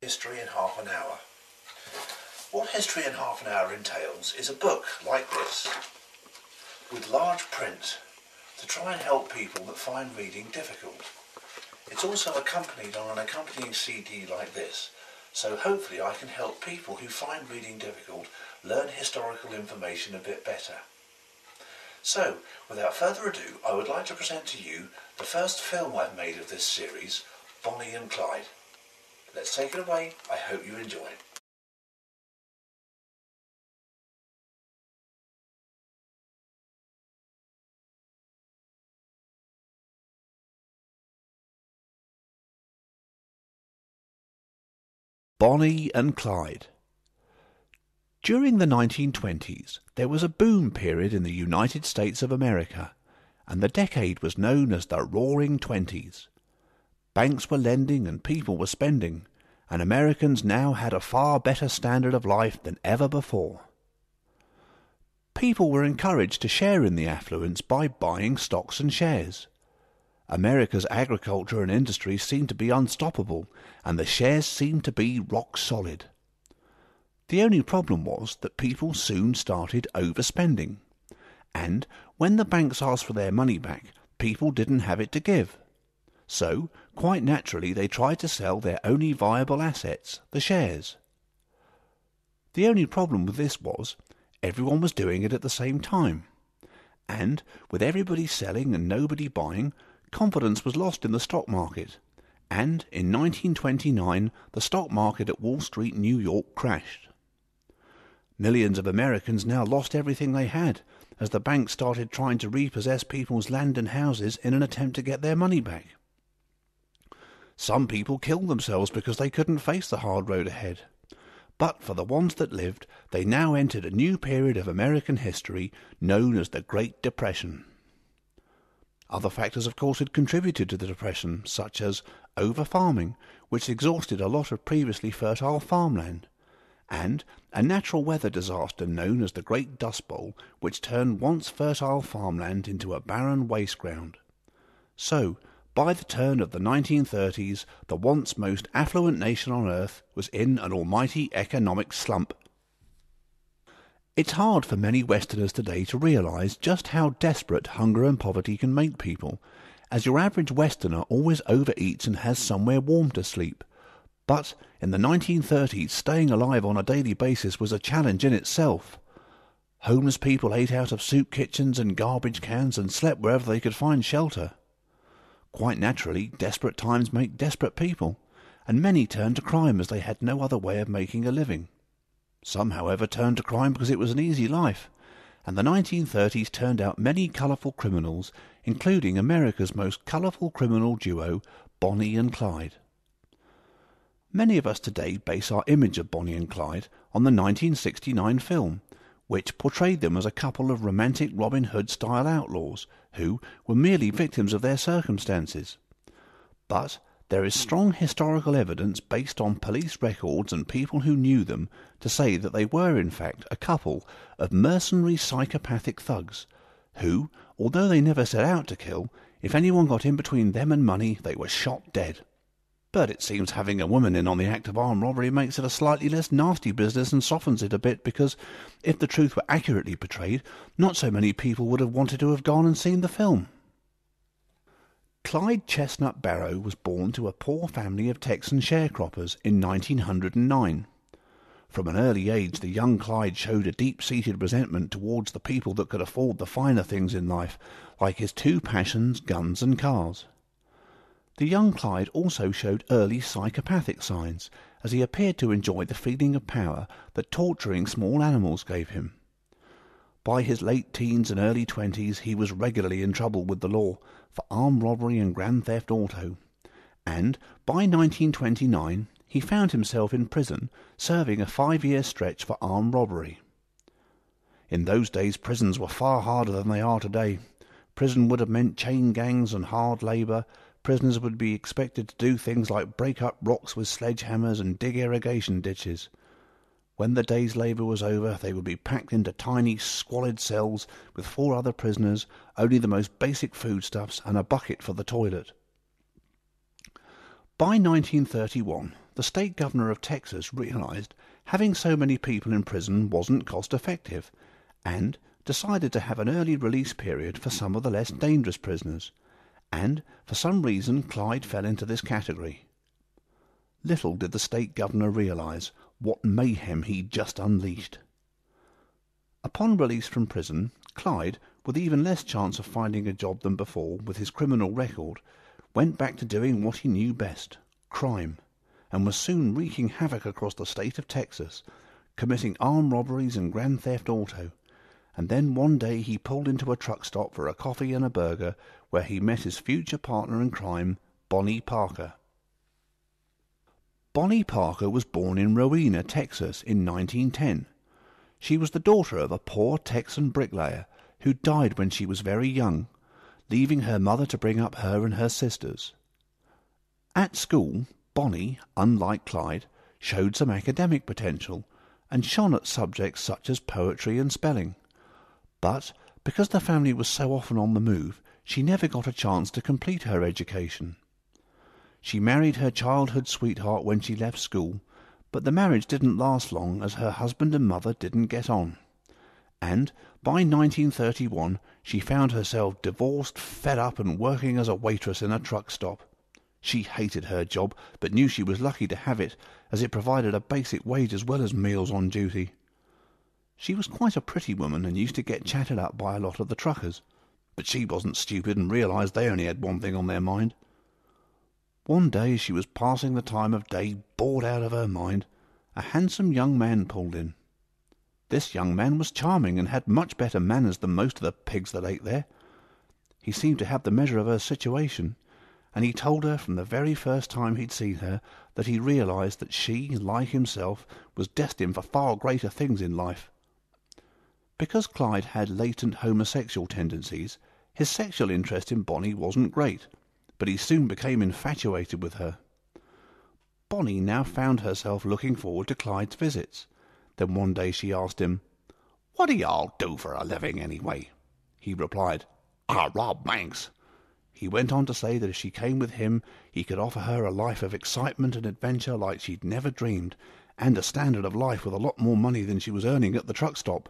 History in Half an Hour. What History in Half an Hour entails is a book like this, with large print, to try and help people that find reading difficult. It's also accompanied on an accompanying CD like this, so hopefully I can help people who find reading difficult learn historical information a bit better. So, without further ado, I would like to present to you the first film I've made of this series, Bonnie and Clyde. Let's take it away. I hope you enjoy it. Bonnie and Clyde. During the 1920s, there was a boom period in the United States of America, and the decade was known as the Roaring Twenties. Banks were lending and people were spending, and Americans now had a far better standard of life than ever before. People were encouraged to share in the affluence by buying stocks and shares. America's agriculture and industry seemed to be unstoppable, and the shares seemed to be rock solid. The only problem was that people soon started overspending, and when the banks asked for their money back, people didn't have it to give. So, quite naturally, they tried to sell their only viable assets, the shares. The only problem with this was, everyone was doing it at the same time. And, with everybody selling and nobody buying, confidence was lost in the stock market. And, in 1929, the stock market at Wall Street, New York, crashed. Millions of Americans now lost everything they had, as the banks started trying to repossess people's land and houses in an attempt to get their money back. Some people killed themselves because they couldn't face the hard road ahead. But for the ones that lived, they now entered a new period of American history known as the Great Depression. Other factors, of course, had contributed to the Depression, such as over-farming, which exhausted a lot of previously fertile farmland, and a natural weather disaster known as the Great Dust Bowl, which turned once fertile farmland into a barren waste ground. So, by the turn of the 1930s, the once most affluent nation on earth was in an almighty economic slump. It's hard for many Westerners today to realise just how desperate hunger and poverty can make people, as your average Westerner always overeats and has somewhere warm to sleep. But in the 1930s, staying alive on a daily basis was a challenge in itself. Homeless people ate out of soup kitchens and garbage cans and slept wherever they could find shelter. Quite naturally, desperate times make desperate people, and many turned to crime as they had no other way of making a living. Some, however, turned to crime because it was an easy life, and the 1930s turned out many colourful criminals, including America's most colourful criminal duo, Bonnie and Clyde. Many of us today base our image of Bonnie and Clyde on the 1969 film, which portrayed them as a couple of romantic Robin Hood-style outlaws who were merely victims of their circumstances. But there is strong historical evidence based on police records and people who knew them to say that they were in fact a couple of mercenary psychopathic thugs who, although they never set out to kill, if anyone got in between them and money, they were shot dead. But it seems having a woman in on the act of armed robbery makes it a slightly less nasty business and softens it a bit, because if the truth were accurately portrayed, not so many people would have wanted to have gone and seen the film. Clyde Chestnut Barrow was born to a poor family of Texan sharecroppers in 1909. From an early age, the young Clyde showed a deep-seated resentment towards the people that could afford the finer things in life, like his two passions, guns and cars. The young Clyde also showed early psychopathic signs, as he appeared to enjoy the feeling of power that torturing small animals gave him. By his late teens and early 20s, he was regularly in trouble with the law for armed robbery and grand theft auto, and by 1929 he found himself in prison serving a 5-year stretch for armed robbery. In those days, prisons were far harder than they are today. Prison would have meant chain gangs and hard labour. Prisoners would be expected to do things like break up rocks with sledgehammers and dig irrigation ditches. When the day's labour was over, they would be packed into tiny, squalid cells with 4 other prisoners, only the most basic foodstuffs, and a bucket for the toilet. By 1931, the state governor of Texas realized having so many people in prison wasn't cost-effective, and decided to have an early release period for some of the less dangerous prisoners, and for some reason Clyde fell into this category. Little did the state governor realize what mayhem he'd just unleashed. Upon release from prison, Clyde, with even less chance of finding a job than before with his criminal record, went back to doing what he knew best, crime, and was soon wreaking havoc across the state of Texas, committing armed robberies and grand theft auto. And then one day he pulled into a truck stop for a coffee and a burger, where he met his future partner in crime, Bonnie Parker. Bonnie Parker was born in Rowena, Texas in 1910. She was the daughter of a poor Texan bricklayer who died when she was very young, leaving her mother to bring up her and her sisters. At school, Bonnie, unlike Clyde, showed some academic potential and shone at subjects such as poetry and spelling. But because the family was so often on the move, she never got a chance to complete her education. She married her childhood sweetheart when she left school, but the marriage didn't last long as her husband and mother didn't get on. And by 1931 she found herself divorced, fed up, and working as a waitress in a truck stop. She hated her job, but knew she was lucky to have it, as it provided a basic wage as well as meals on duty. She was quite a pretty woman and used to get chatted up by a lot of the truckers, but she wasn't stupid and realized they only had one thing on their mind. One day she was passing the time of day, bored out of her mind. A handsome young man pulled in. This young man was charming and had much better manners than most of the pigs that ate there. He seemed to have the measure of her situation, and he told her from the very first time he'd seen her that he realized that she, like himself, was destined for far greater things in life. Because Clyde had latent homosexual tendencies, his sexual interest in Bonnie wasn't great, but he soon became infatuated with her. Bonnie now found herself looking forward to Clyde's visits. Then one day she asked him, "What do y'all do for a living, anyway?" He replied, "I rob banks." He went on to say that if she came with him, he could offer her a life of excitement and adventure like she'd never dreamed, and a standard of life with a lot more money than she was earning at the truck stop.